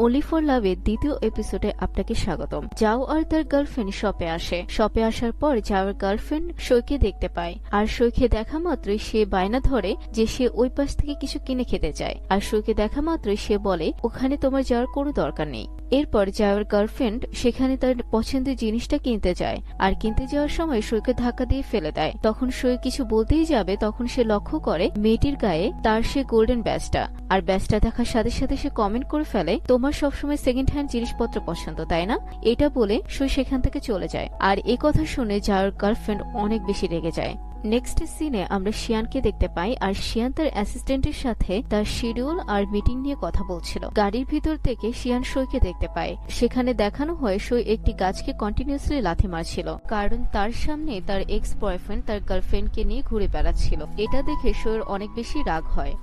Only for লাভের দ্বিতীয় এপিসোডে আপনাকে স্বাগতম। জাও আর তার গার্লফ্রেন্ড শপে আসে। শপে আসার পর জাওয়ার গার্লফ্রেন্ড সৈকে দেখতে পায়, আর সৈকে দেখা মাত্রই সে বায়না ধরে যে সে ওই পাশ থেকে কিছু কিনে খেতে চায়। আর সৈকে দেখা মাত্রই সে বলে ওখানে তোমার যাওয়ার কোনো দরকার নেই। এরপর জাওয়ার গার্লফ্রেন্ড সেখানে তার পছন্দের জিনিসটা কিনতে যায়, আর কিনতে যাওয়ার সময় সৈকে ধাক্কা দিয়ে ফেলে দেয়। তখন সৈ কিছু বলতেই যাবে, তখন সে লক্ষ্য করে মেয়েটির গায়ে তার সে গোল্ডেন ব্যাজটা, আর ব্যাজটা দেখার সাথে সাথে সে কমেন্ট করে ফেলে তোমার সবসময় সেকেন্ড হ্যান্ড জিনিসপত্র পছন্দ তাই না। এটা বলে সৈ সেখান থেকে চলে যায়। আর এ কথা শুনে জাওয়ার গার্লফ্রেন্ড অনেক বেশি রেগে যায়। নেক্সট সিনে আমরা শিয়ানকে দেখতে পাই, আর শিয়ান তার অ্যাসিস্ট্যান্টের সাথে তার শিডিউল আর মিটিং নিয়ে কথা বলছিল। গাড়ির ভিতর থেকে শিয়ান সৈকে দেখতে পায়। সেখানে দেখানো হয় সৈ একটি গাছকে কন্টিনিউয়াসলি লাথি মারছিল, কারণ তার সামনে তার এক্স বয়ফ্রেন্ড তার গার্লফ্রেন্ডকে নিয়ে ঘুরে বেড়াচ্ছিল। এটা দেখে সৈর অনেক বেশি রাগ হয়।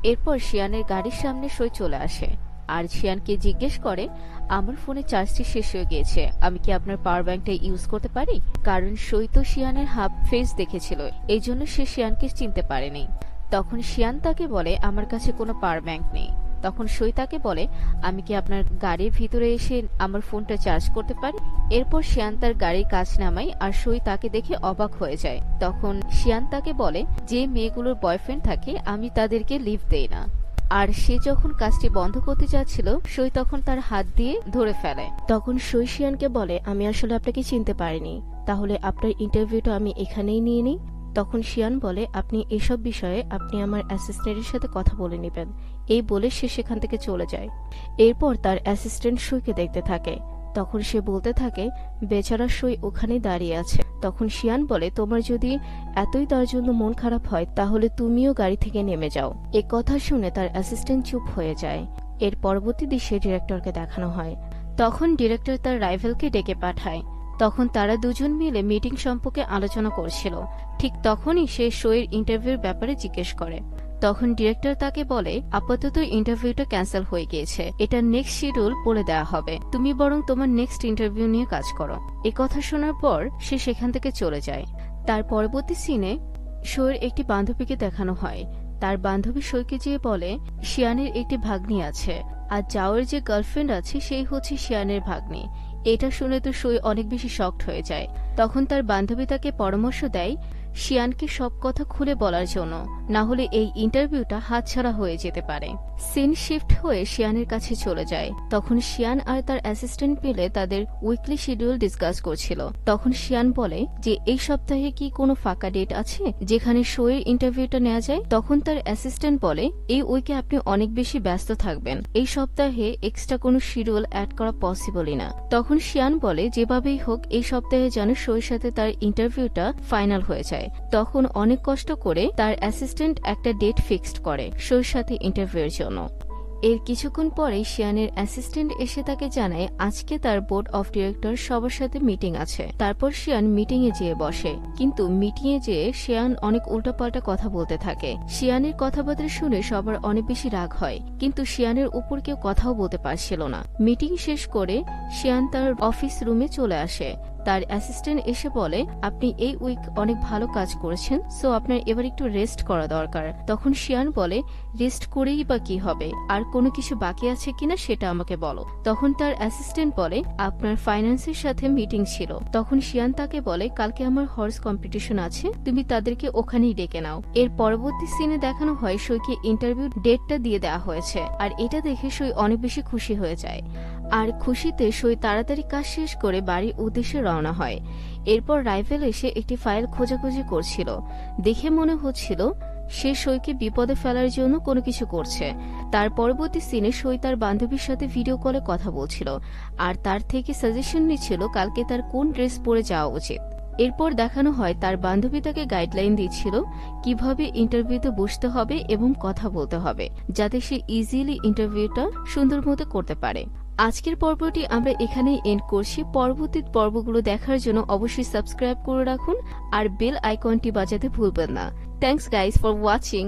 এরপর শিয়ানের গাড়ির সামনে সৈ চলে আসে, আর শিয়ানকে জিজ্ঞেস করে আমার ফোনে চার্জটি শেষ হয়ে গিয়েছে, আমি কি আপনার পাওয়ার ব্যাংকটা ইউজ করতে পারি। কারণ সৈ তো শিয়ানের হাফ ফেস দেখেছিল, এই জন্য সে শিয়ানকে চিনতে পারেনি। তখন শিয়ান তাকে বলে আমার কাছে কোনো পাওয়ার ব্যাংক নেই। তখন সৈ তাকে বলে আমি কি আপনার গাড়ির ভিতরে এসে আমার ফোনটা চার্জ করতে পারি। এরপর শিয়ান তার গাড়ির কাছ নামায়, আর সৈ তাকে দেখে অবাক হয়ে যায়। তখন শিয়ান তাকে বলে যে মেয়েগুলোর বয়ফ্রেন্ড থাকে আমি তাদেরকে লিফট দেই না। আর সে যখন কাজটি বন্ধ করতে যাচ্ছিল সৈ তখন তার হাত দিয়ে ধরে ফেলে। তখন সৈ শিয়ানকে বলে আমি আসলে আপনাকে চিনতে পারিনি, তাহলে আপনার ইন্টারভিউটা আমি এখানেই নিয়ে নিই। তখন শিয়ান বলে আপনি এসব বিষয়ে আপনি আমার অ্যাসিস্ট্যান্টের সাথে কথা বলে নেবেন। এই বলে সে সেখান থেকে চলে যায়। এরপর তার অ্যাসিস্ট্যান্ট সৈকে দেখতে থাকে। তখন সে বলতে থাকে বেচারা সৈ ওখানেই দাঁড়িয়ে আছে। তখন শিয়ান বলে তোমার যদি এতই তার জন্য মন খারাপ হয় তাহলে তুমিও গাড়ি থেকে নেমে যাও। এ কথা শুনে তার অ্যাসিস্ট্যান্ট চুপ হয়ে যায়। এর পরবর্তী দৃশ্যে ডিরেক্টরকে দেখানো হয়। তখন ডিরেক্টর তার রাইভেলকে ডেকে পাঠায়। তখন তারা দুজন মিলে মিটিং সম্পর্কে আলোচনা করছিল। ঠিক তখনই সে শোয়ের ইন্টারভিউর ব্যাপারে জিজ্ঞেস করে। তখন ডিরেক্টর তাকে বলে আপাতত ইন্টারভিউটা ক্যান্সেল হয়ে গিয়েছে, এটা নেক্সট শিডিউল বলে দেওয়া হবে, তুমি বরং তোমার নেক্সট ইন্টারভিউ নিয়ে কাজ করো। এ কথা শোনার পর সে সেখান থেকে চলে যায়। তার পরবর্তী সিনে শোয়ের একটি বান্ধবীকে দেখানো হয়। তার বান্ধবী সৈকে যেয়ে বলে শিয়ানের একটি ভাগ্নি আছে, আর জাওয়ের যে গার্লফ্রেন্ড আছে সেই হচ্ছে শিয়ানের ভাগ্নি। এটা শুনে তো সৈ অনেক বেশি শকড হয়ে যায়। তখন তার বান্ধবী তাকে পরামর্শ দেয় শিয়ানকে সব কথা খুলে বলার জন্য, না হলে এই ইন্টারভিউটা হাতছাড়া হয়ে যেতে পারে। সিন শিফট হয়ে শিয়ানের কাছে চলে যায়। তখন শিয়ান আর তার অ্যাসিস্ট্যান্ট মিলে তাদের উইকলি শিডিউল ডিসকাস করছিল। তখন শিয়ান বলে যে এই সপ্তাহে কি কোনো ফাঁকা ডেট আছে যেখানে শোয়ের ইন্টারভিউটা নেওয়া যায়। তখন তার অ্যাসিস্ট্যান্ট বলে এই উইকে আপনি অনেক বেশি ব্যস্ত থাকবেন, এই সপ্তাহে এক্সট্রা কোনো শিডিউল অ্যাড করা পসিবলই না। তখন শিয়ান বলে যেভাবেই হোক এই সপ্তাহে যেন শোয়ের সাথে তার ইন্টারভিউটা ফাইনাল হয়ে যায়। তখন অনেক কষ্ট করে তার অ্যাসিস্ট্যান্ট একটা ডেট ফিক্সড করে শোয়ের সাথে ইন্টারভিউয়ের জন্য। এর কিছুক্ষণ পরেই শিয়ানের অ্যাসিস্ট্যান্ট এসে তাকে জানায় আজকে তার বোর্ড অফ ডিরেক্টর সবার সাথে মিটিং আছে। তারপর শিয়ান মিটিং এ যেয়ে বসে, কিন্তু মিটিং এ যেয়ে শিয়ান অনেক উল্টাপাল্টা কথা বলতে থাকে। শিয়ানের কথাবার্তা শুনে সবার অনেক বেশি রাগ হয়, কিন্তু শিয়ানের উপর কেউ কথাও বলতে পারছিল না। মিটিং শেষ করে শিয়ান তার অফিস রুমে চলে আসে। তার অ্যাসিস্ট্যান্ট এসে বলে আপনি এই উইক অনেক ভালো কাজ করেছেন, সো আপনার এবার একটু রেস্ট করা দরকার। তখন শিয়ান বলে রেস্ট করেই বা কি হবে, আর কোনো কিছু বাকি আছে কিনা সেটা আমাকে বলো। তখন তার অ্যাসিস্ট্যান্ট বলে আপনার ফাইন্যান্সের সাথে মিটিং ছিল। তখন শিয়ান তাকে বলে কালকে আমার হর্স কম্পিটিশন আছে, তুমি তাদেরকে ওখানেই ডেকে নাও। এর পরবর্তী সিনে দেখানো হয় সৈকে ইন্টারভিউ ডেটটা দিয়ে দেওয়া হয়েছে, আর এটা দেখে সৈ অনেক বেশি খুশি হয়ে যায়। আর খুশিতে সৈ তাড়াতাড়ি কাজ শেষ করে বাড়ির উদ্দেশ্যে রওনা হয়। এরপর রাইভেল এসে একটি ফাইল খোঁজাখুঁজি করছিল। দেখে মনে হচ্ছিল সে সৈকে বিপদে ফেলার জন্য কোনো কিছু করছে। তার পরবর্তী সিনে সৈ তার বান্ধবীর সাথে ভিডিও কলে কথা বলছিল, আর তার থেকে সাজেশন নিচ্ছিল কালকে তার কোন ড্রেস পরে যাওয়া উচিত। এরপর দেখানো হয় তার বান্ধবী তাকে গাইডলাইন দিচ্ছিল কিভাবে ইন্টারভিউতে বসতে হবে এবং কথা বলতে হবে, যাতে সে ইজিলি ইন্টারভিউটা সুন্দর মতো করতে পারে। আজকের পর্বটি আমরা এখানেই এন্ড করছি। পরবর্তী পর্বগুলো দেখার জন্য অবশ্যই সাবস্ক্রাইব করে রাখুন আর বেল আইকনটি বাজাতে ভুলবেন না। Thanks guys for watching.